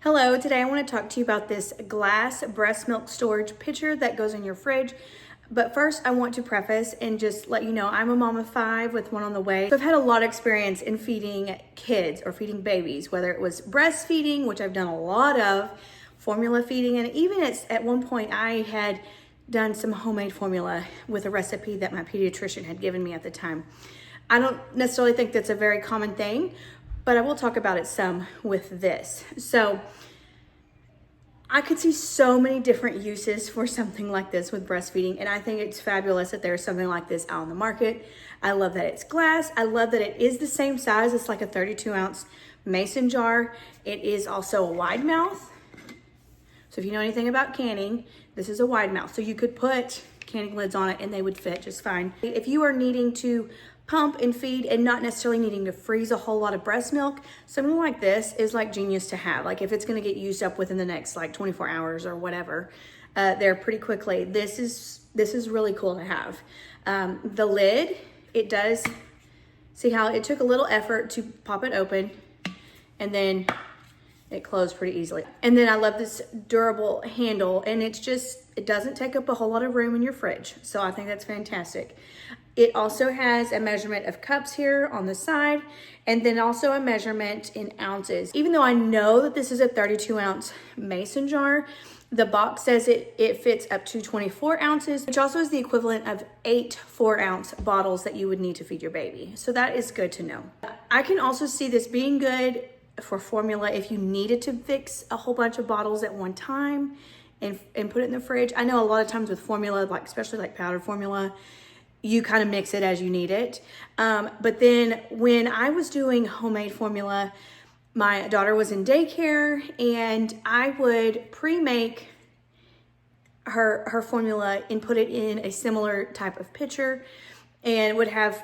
Hello, today I want to talk to you about this glass breast milk storage pitcher that goes in your fridge. But first, I want to preface and just let you know I'm a mom of 5 with one on the way. So I've had a lot of experience in feeding kids or feeding babies, whether it was breastfeeding, which I've done a lot of, formula feeding, and even at one point I had done some homemade formula with a recipe that my pediatrician had given me at the time. I don't necessarily think that's a very common thing, but I will talk about it some with this. So I could see so many different uses for something like this with breastfeeding, and I think it's fabulous that there's something like this out on the market. I love that it's glass. I love that it is the same size. It's like a 32-ounce mason jar. It is also a wide mouth. So if you know anything about canning, this is a wide mouth. So you could put canning lids on it and they would fit just fine. If you are needing to pump and feed and not necessarily needing to freeze a whole lot of breast milk, something like this is like genius to have. Like if it's going to get used up within the next like 24 hours or whatever, there pretty quickly. This is really cool to have. The lid, it does, see how it took a little effort to pop it open and then it closed pretty easily. And then I love this durable handle, and it doesn't take up a whole lot of room in your fridge. So I think that's fantastic. It also has a measurement of cups here on the side, and then also a measurement in ounces. Even though I know that this is a 32-ounce mason jar, the box says it fits up to 24 ounces, which also is the equivalent of 8 4-ounce bottles that you would need to feed your baby. So that is good to know. I can also see this being good for formula if you needed to fix a whole bunch of bottles at one time and put it in the fridge. I know a lot of times with formula, like especially like powdered formula, you kind of mix it as you need it. But then when I was doing homemade formula, my daughter was in daycare and I would pre-make her formula and put it in a similar type of pitcher and would have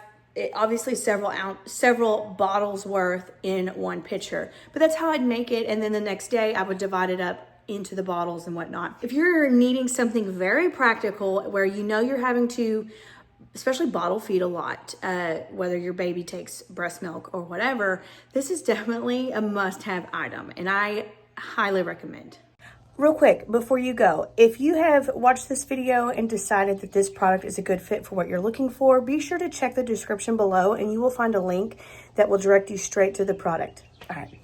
obviously several bottles worth in one pitcher. But that's how I'd make it, and then the next day I would divide it up into the bottles and whatnot. If you're needing something very practical where you know you're having to especially bottle feed a lot, whether your baby takes breast milk or whatever, this is definitely a must-have item, and I highly recommend. Real quick, before you go, if you have watched this video and decided that this product is a good fit for what you're looking for, be sure to check the description below and you will find a link that will direct you straight to the product. All right.